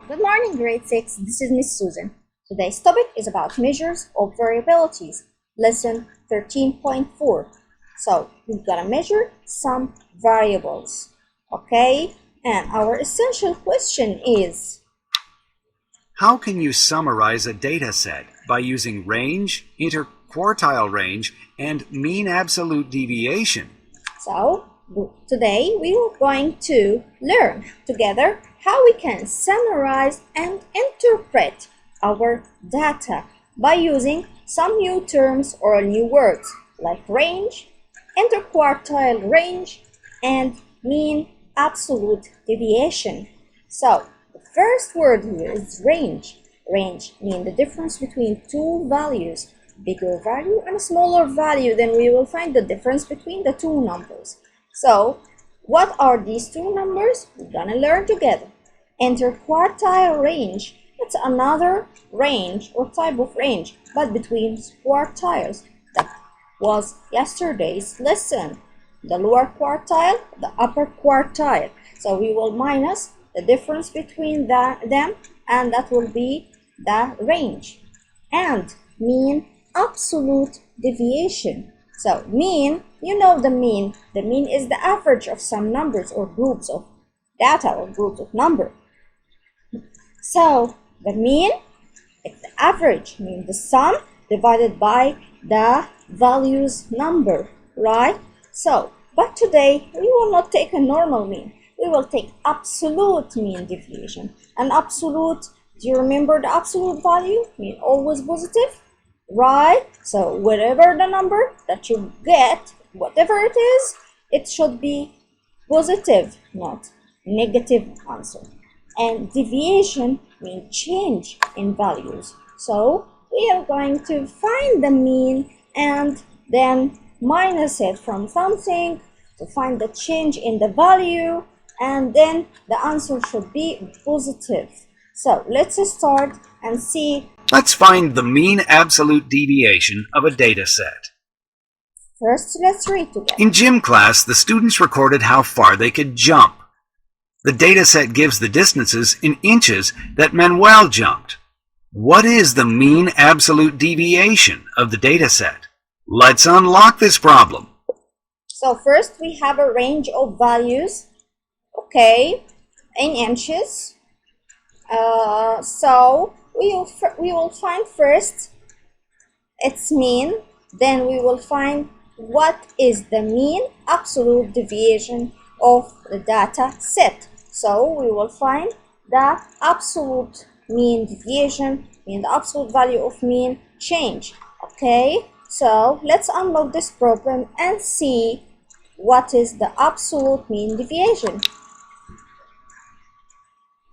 Good morning, grade 6. This is Miss Susan. Today's topic is about measures of variabilities, lesson 13.4. So, we've got to measure some variables, okay? And our essential question is, how can you summarize a data set by using range, interquartile range, and mean absolute deviation? So, today we are going to learn together how we can summarize and interpret our data by using some new terms or new words like range, interquartile range, and mean absolute deviation. So, the first word here is range. Range means the difference between two values, bigger value and a smaller value. Then we will find the difference between the two numbers. So, what are these two numbers? We're gonna learn together. Interquartile range, it's another range or type of range, but between quartiles. That was yesterday's lesson. The lower quartile, the upper quartile. So we will minus the difference between them, and that will be the range. And mean absolute deviation. So mean, you know the mean. The mean is the average of some numbers or groups of data or groups of number. So the mean, it's the average, means the sum divided by the values number, right? So, but today we will not take a normal mean. We will take absolute mean deviation. And absolute, do you remember the absolute value? Mean always positive, right? So whatever the number that you get, whatever it is, it should be positive, not negative answer. And deviation means change in values. So we are going to find the mean and then minus it from something to find the change in the value, and then the answer should be positive. So let's start and see. Let's find the mean absolute deviation of a data set. First, let's read together. In gym class, the students recorded how far they could jump. The data set gives the distances in inches that Manuel jumped. What is the mean absolute deviation of the data set? Let's unlock this problem. So first we have a range of values, okay, in inches. So we will find first its mean, then we will find what is the mean absolute deviation of the data set. So we will find the absolute mean deviation, mean the absolute value of mean change. Okay, so let's unlock this problem and see what is the absolute mean deviation.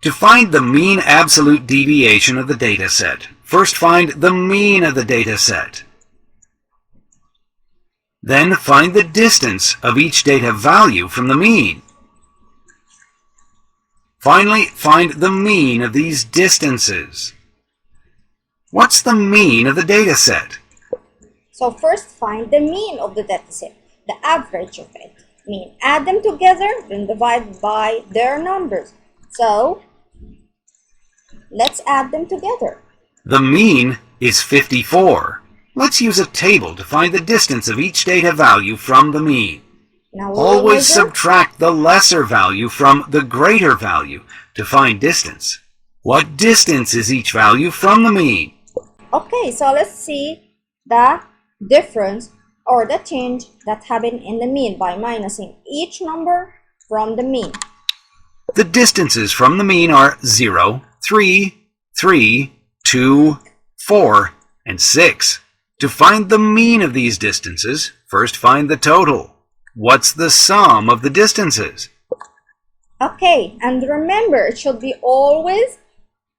To find the mean absolute deviation of the data set, first find the mean of the data set. Then find the distance of each data value from the mean. Finally, find the mean of these distances. What's the mean of the data set? So first find the mean of the data set, the average of it. Mean, add them together, then divide by their numbers. So let's add them together. The mean is 54. Let's use a table to find the distance of each data value from the mean. Now Always subtract the lesser value from the greater value to find distance. What distance is each value from the mean? Okay, so let's see the difference or the change that happened in the mean by minusing each number from the mean. The distances from the mean are 0, 3, 3, 2, 4, and 6. To find the mean of these distances, first find the total. What's the sum of the distances? Okay, and remember, it should be always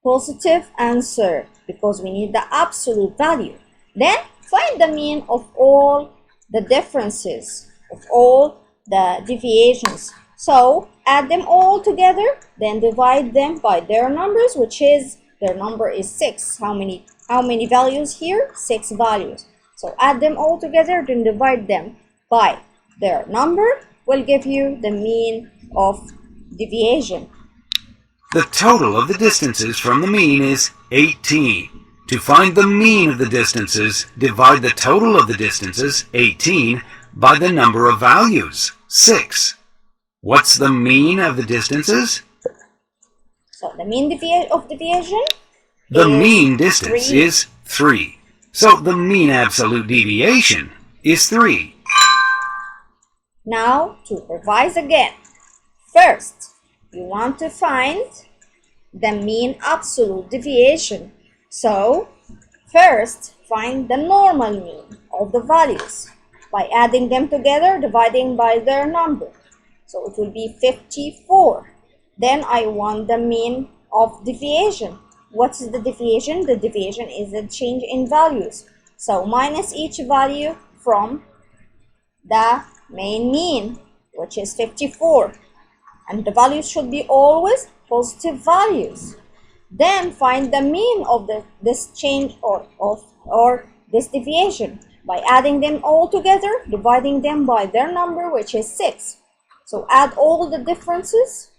positive answer because we need the absolute value. Then find the mean of all the differences, of all the deviations. So add them all together, then divide them by their numbers, which is, their number is 6. How many values here? 6 values. So add them all together, then divide them by their number, will give you the mean of deviation. The total of the distances from the mean is 18. To find the mean of the distances, divide the total of the distances, 18, by the number of values, 6. What's the mean of the distances? So the mean of deviation? The mean distance is 3. So the mean absolute deviation is 3. Now to revise again. First, you want to find the mean absolute deviation. So, first find the normal mean of the values by adding them together, dividing by their number. So it will be 54. Then I want the mean of deviation. What is the deviation? The deviation is the change in values. So minus each value from the main mean, which is 54. And the values should be always positive values. Then find the mean of this change or this deviation by adding them all together, dividing them by their number, which is 6. So add all the differences.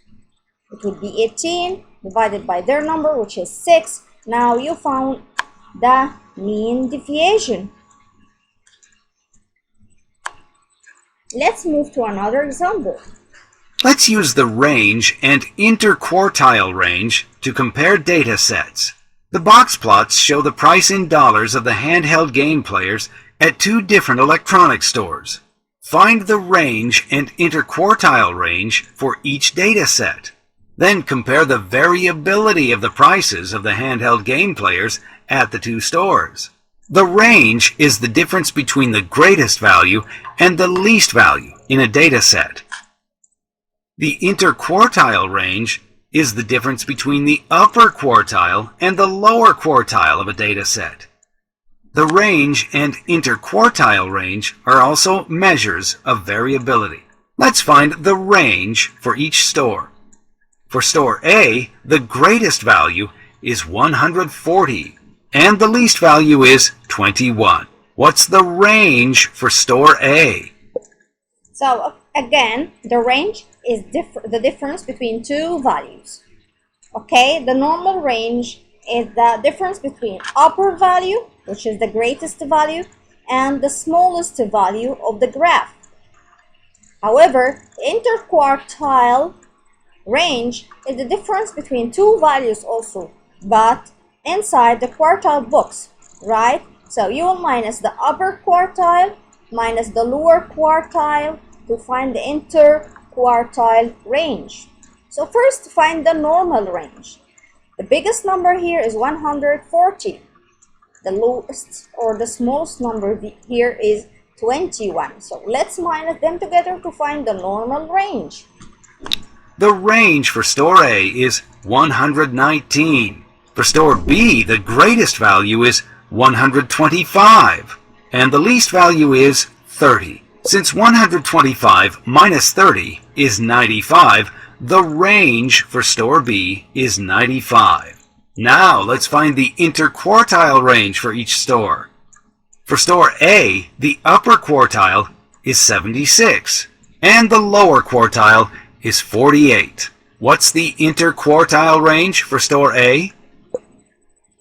It would be 18 divided by their number, which is 6. Now you found the mean deviation. Let's move to another example. Let's use the range and interquartile range to compare data sets. The box plots show the price in dollars of the handheld game players at 2 different electronics stores. Find the range and interquartile range for each data set. Then compare the variability of the prices of the handheld game players at the 2 stores. The range is the difference between the greatest value and the least value in a data set. The interquartile range is the difference between the upper quartile and the lower quartile of a data set. The range and interquartile range are also measures of variability. Let's find the range for each store. For store A, the greatest value is 140 and the least value is 21. What's the range for store A? So again, the range is the difference between 2 values. Okay, the normal range is the difference between upper value, which is the greatest value, and the smallest value of the graph. However, interquartile range is the difference between 2 values also, but inside the quartile box, right? So you will minus the upper quartile minus the lower quartile to find the interquartile range. So first find the normal range. The biggest number here is 140. The lowest or the smallest number here is 21. So let's minus them together to find the normal range. The range for store A is 119. For store B, the greatest value is 125, and the least value is 30. Since 125 minus 30 is 95, the range for store B is 95. Now let's find the interquartile range for each store. For store A, the upper quartile is 76, and the lower quartile is 48. What's the interquartile range for store A?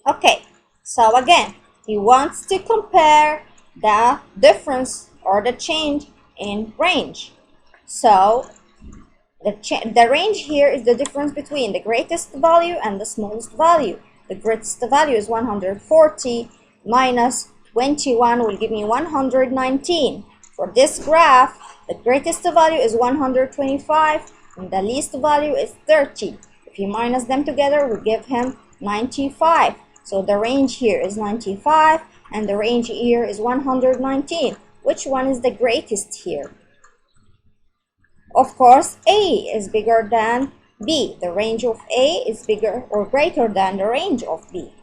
Okay, so again, he wants to compare the difference or the change in range. So the range here is the difference between the greatest value and the smallest value. The greatest value is 140 minus 21 will give me 119. For this graph, the greatest value is 125 and the least value is 30. If you minus them together, we give him 95. So the range here is 95 and the range here is 119. Which one is the greatest here? Of course, A is bigger than B. The range of A is bigger or greater than the range of B.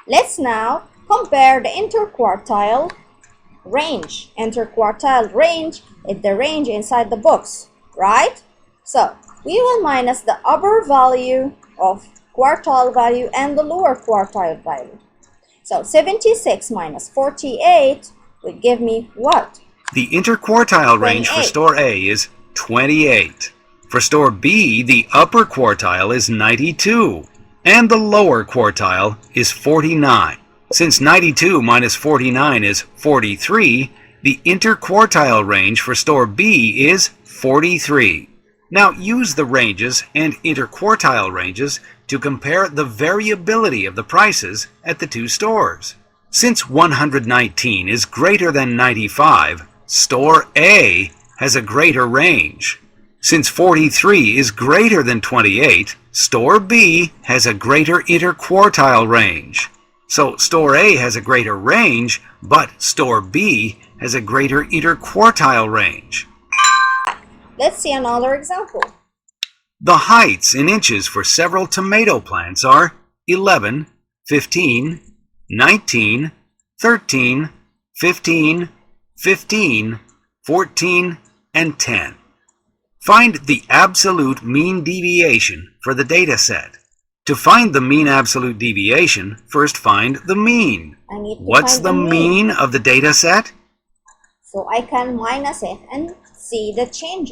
Let's now compare the interquartile range. Interquartile range is the range inside the box, right? So we will minus the upper value of quartile value and the lower quartile value. So 76 minus 48 will give me what? The interquartile range for 28. store A is 28. For store B, the upper quartile is 92, and the lower quartile is 49. Since 92 minus 49 is 43, the interquartile range for store B is 43. Now use the ranges and interquartile ranges to compare the variability of the prices at the two stores. Since 119 is greater than 95, store A has a greater range. Since 43 is greater than 28, store B has a greater interquartile range. So store A has a greater range, but store B has a greater interquartile range. Let's see another example. The heights in inches for several tomato plants are 11, 15, 19, 13, 15, 15, 14, and 10. Find the absolute mean deviation for the data set. To find the mean absolute deviation, first find the mean. What's the mean of the data set? So I can minus it and see the change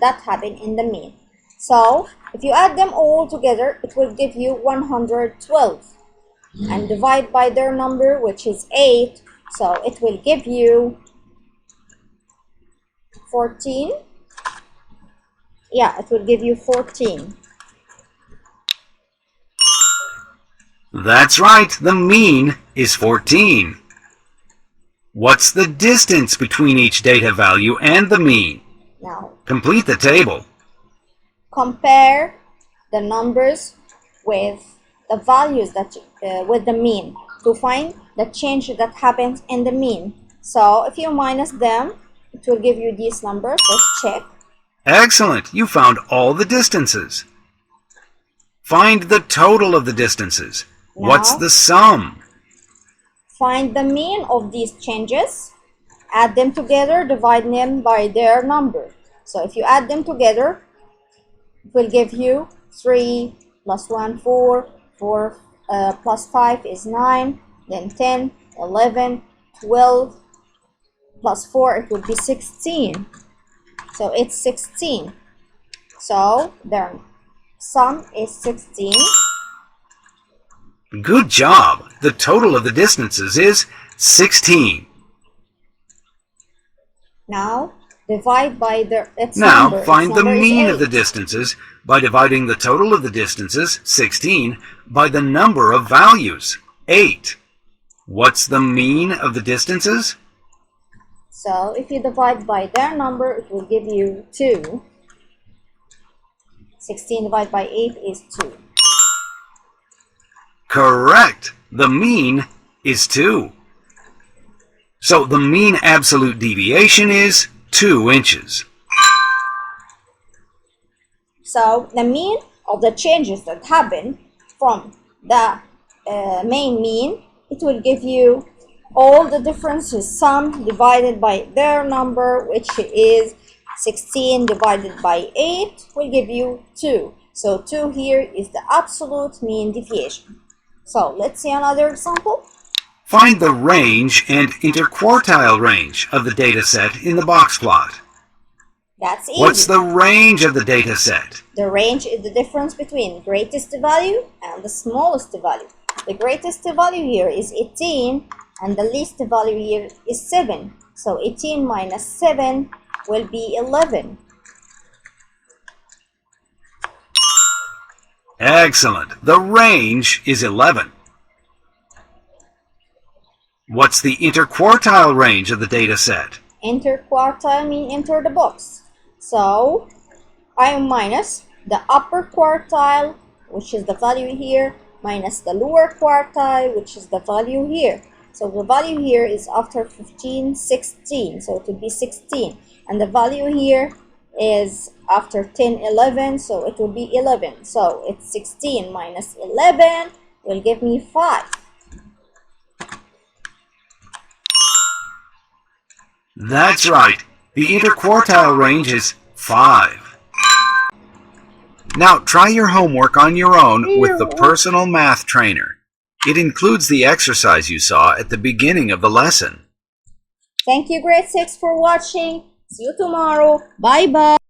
that happened in the mean. So if you add them all together, it will give you 112. And divide by their number, which is 8. So it will give you 14. Yeah, it will give you 14. That's right, the mean is 14. What's the distance between each data value and the mean? Now, complete the table. Compare the numbers with the values that with the mean to find the change that happens in the mean. So if you minus them, it will give you these numbers. Let's check. Excellent! You found all the distances. Find the total of the distances. Now, what's the sum? Find the mean of these changes, add them together, divide them by their number. So if you add them together, it will give you 3 plus 1, 4, 4 plus 5 is 9, then 10, 11, 12, plus 4, it would be 16. So it's 16. So their sum is 16. Good job! The total of the distances is 16. Now divide by its now number. find its the number mean is of the distances by dividing the total of the distances, 16, by the number of values, 8. What's the mean of the distances? So if you divide by their number, it will give you 2. 16 divided by 8 is 2. Correct! The mean is 2. So the mean absolute deviation is 2 inches. So the mean of the changes that happen from the main mean, it will give you all the differences, sum divided by their number, which is 16 divided by 8 will give you 2. So 2 here is the absolute mean deviation. So let's see another example. Find the range and interquartile range of the data set in the box plot. That's easy. What's the range of the data set? The range is the difference between greatest value and the smallest value. The greatest value here is 18 and the least value here is 7. So 18 minus 7 will be 11. Excellent. The range is 11. What's the interquartile range of the data set? Interquartile means enter the box. So I minus the upper quartile, which is the value here, minus the lower quartile, which is the value here. So the value here is after 15, 16. So it will be 16. And the value here is after 10, 11. So it will be 11. So it's 16 minus 11 will give me 5. That's right. The interquartile range is 5. Now try your homework on your own with the personal math trainer. It includes the exercise you saw at the beginning of the lesson. Thank you, grade 6, for watching. See you tomorrow. Bye-bye.